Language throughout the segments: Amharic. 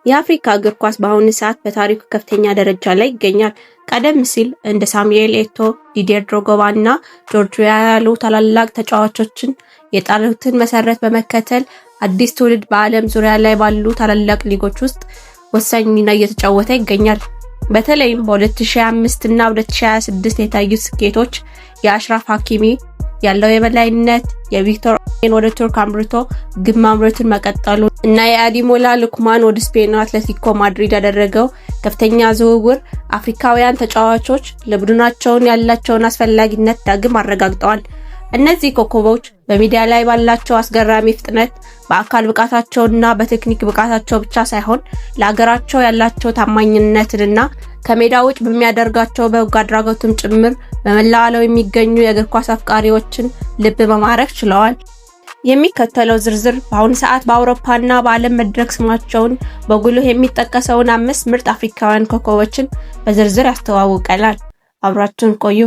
የአፍሪካ እግር ኳስ በአሁኑ ሰዓት በታሪኩ ከፍተኛ ደረጃ ላይ ይገኛል። ቀደም ሲል እንደ ሳሙኤል ኤቶ፣ ዲዲየር ድሮግባ እና ጆርጅ ዌያ ያሉ ታላላቅ ተጫዋቾችን የጣሉትን መሰረት በመከተል አዲስ ትውልድ በዓለም ዙሪያ ላይ ባሉ ታላላቅ ሊጎች ውስጥ ወሳኝ ሚና እየተጫወተ ይገኛል። በተለይም በ2025 እና 2026 የታዩት ስኬቶች የአሽራፍ ሀኪሚ ያለው የበላይነት፣ የቪክቶር ኦስሜን ወደ ቱርክ አምርቶ ግብ ማምረቱን መቀጠሉ እና የአዲሞላ ሉክማን ወደ ስፔኑ አትሌቲኮ ማድሪድ ያደረገው ከፍተኛ ዝውውር አፍሪካውያን ተጫዋቾች ለቡድናቸው ያላቸውን አስፈላጊነት ዳግም አረጋግጠዋል። እነዚህ ኮከቦች በሚዲያ ላይ ባላቸው አስገራሚ ፍጥነት፣ በአካል ብቃታቸውና በቴክኒክ ብቃታቸው ብቻ ሳይሆን ለሀገራቸው ያላቸው ታማኝነትና ከሜዳ ውጭ በሚያደርጋቸው በጎ አድራጎትም ጭምር በመላው ዓለም የሚገኙ የእግር ኳስ አፍቃሪዎችን ልብ በማረክ ችለዋል። የሚከተለው ዝርዝር በአሁኑ ሰዓት በአውሮፓና በዓለም መድረክ ስማቸውን በጉልህ የሚጠቀሰውን 5 ምርጥ አፍሪካውያን ኮከቦችን በዝርዝር ያስተዋውቀናል። አብራችሁን ቆዩ።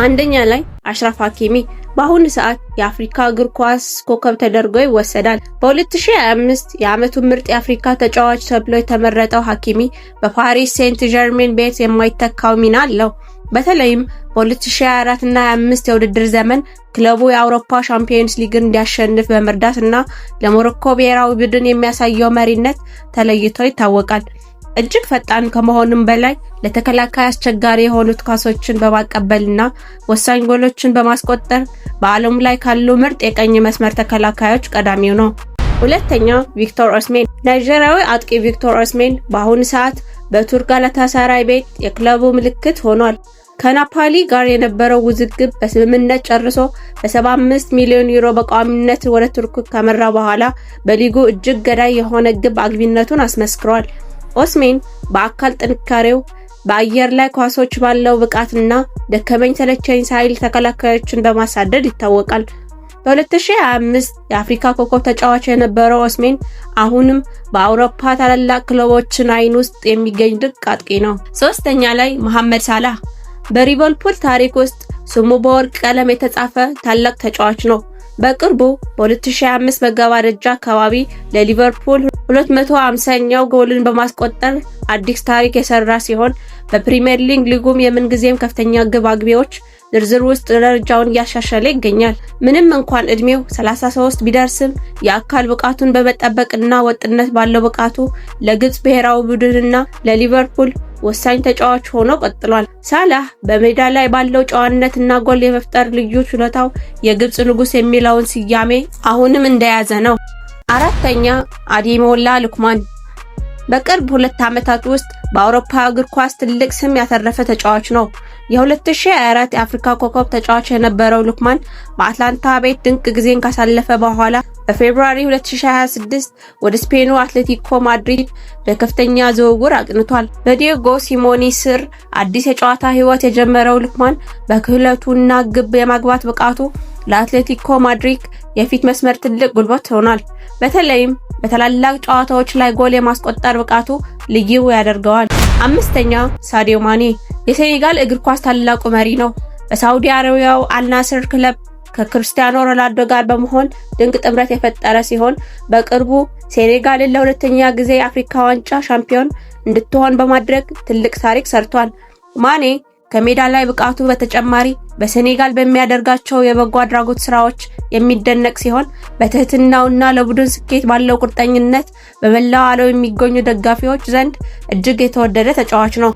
አንደኛ ላይ አሽራፍ ሀኪሚ በአሁኑ ሰዓት የአፍሪካ እግር ኳስ ኮከብ ተደርጎ ይወሰዳል። በ2025 የዓመቱ ምርጥ የአፍሪካ ተጫዋች ተብሎ የተመረጠው ሀኪሚ በፓሪስ ሴንት ጀርሜን ቤት የማይተካው ሚና አለው። በተለይም በ2024 እና 25 የውድድር ዘመን ክለቡ የአውሮፓ ሻምፒዮንስ ሊግን እንዲያሸንፍ በመርዳት እና ለሞሮኮ ብሔራዊ ቡድን የሚያሳየው መሪነት ተለይቶ ይታወቃል። እጅግ ፈጣን ከመሆኑም በላይ ለተከላካይ አስቸጋሪ የሆኑት ኳሶችን በማቀበልና ወሳኝ ጎሎችን በማስቆጠር በዓለም ላይ ካሉ ምርጥ የቀኝ መስመር ተከላካዮች ቀዳሚው ነው። ሁለተኛ ቪክቶር ኦስሜን። ናይጄሪያዊ አጥቂ ቪክቶር ኦስሜን በአሁኑ ሰዓት በቱርክ ጋላታሳራይ ቤት የክለቡ ምልክት ሆኗል። ከናፖሊ ጋር የነበረው ውዝግብ በስምምነት ጨርሶ በ75 ሚሊዮን ዩሮ በቋሚነት ወደ ቱርክ ከመራ በኋላ በሊጉ እጅግ ገዳይ የሆነ ግብ አግቢነቱን አስመስክሯል። ኦስሜን በአካል ጥንካሬው፣ በአየር ላይ ኳሶች ባለው ብቃትና ደከመኝ ሰለቸኝ ሳይል ተከላካዮችን በማሳደድ ይታወቃል። በ2025 የአፍሪካ ኮከብ ተጫዋች የነበረው ኦስሜን አሁንም በአውሮፓ ታላላቅ ክለቦችን አይን ውስጥ የሚገኝ ድንቅ አጥቂ ነው። ሶስተኛ ላይ መሐመድ ሳላህ በሊቨርፑል ታሪክ ውስጥ ስሙ በወርቅ ቀለም የተጻፈ ታላቅ ተጫዋች ነው። በቅርቡ በ2025 መገባደጃ አካባቢ ለሊቨርፑል 250ኛው ጎልን በማስቆጠር አዲስ ታሪክ የሰራ ሲሆን በፕሪሚየር ሊጉም የምንጊዜም ከፍተኛ ግብ አግቢዎች ዝርዝር ውስጥ ደረጃውን እያሻሻለ ይገኛል። ምንም እንኳን እድሜው 33 ቢደርስም የአካል ብቃቱን በመጠበቅና ወጥነት ባለው ብቃቱ ለግብጽ ብሔራዊ ቡድንና ለሊቨርፑል ወሳኝ ተጫዋች ሆኖ ቀጥሏል። ሳላህ በሜዳ ላይ ባለው ጨዋነትና ጎል የመፍጠር ልዩ ችሎታው የግብጽ ንጉስ የሚለውን ስያሜ አሁንም እንደያዘ ነው። አራተኛ አዲሞላ ሉክማን በቅርብ 2 ዓመታት ውስጥ በአውሮፓ እግር ኳስ ትልቅ ስም ያተረፈ ተጫዋች ነው። የ2024 የአፍሪካ ኮከብ ተጫዋች የነበረው ሉክማን በአትላንታ ቤት ድንቅ ጊዜን ካሳለፈ በኋላ በፌብሩዋሪ 2026 ወደ ስፔኑ አትሌቲኮ ማድሪድ በከፍተኛ ዝውውር አቅንቷል። በዲየጎ ሲሞኒ ስር አዲስ የጨዋታ ህይወት የጀመረው ሉክማን በክህሎቱና ግብ የማግባት ብቃቱ ለአትሌቲኮ ማድሪድ የፊት መስመር ትልቅ ጉልበት ሆኗል። በተለይም በተላላቅ ጨዋታዎች ላይ ጎል የማስቆጠር ብቃቱ ልዩ ያደርገዋል። አምስተኛ ሳዲዮ ማኔ የሴኔጋል እግር ኳስ ታላቁ መሪ ነው። በሳውዲ አረቢያው አልናስር ክለብ ከክርስቲያኖ ሮናልዶ ጋር በመሆን ድንቅ ጥምረት የፈጠረ ሲሆን በቅርቡ ሴኔጋልን ለሁለተኛ ጊዜ የአፍሪካ ዋንጫ ሻምፒዮን እንድትሆን በማድረግ ትልቅ ታሪክ ሰርቷል። ማኔ ከሜዳ ላይ ብቃቱ በተጨማሪ በሴኔጋል በሚያደርጋቸው የበጎ አድራጎት ስራዎች የሚደነቅ ሲሆን በትህትናውና ለቡድን ስኬት ባለው ቁርጠኝነት በመላው ዓለም የሚገኙ ደጋፊዎች ዘንድ እጅግ የተወደደ ተጫዋች ነው።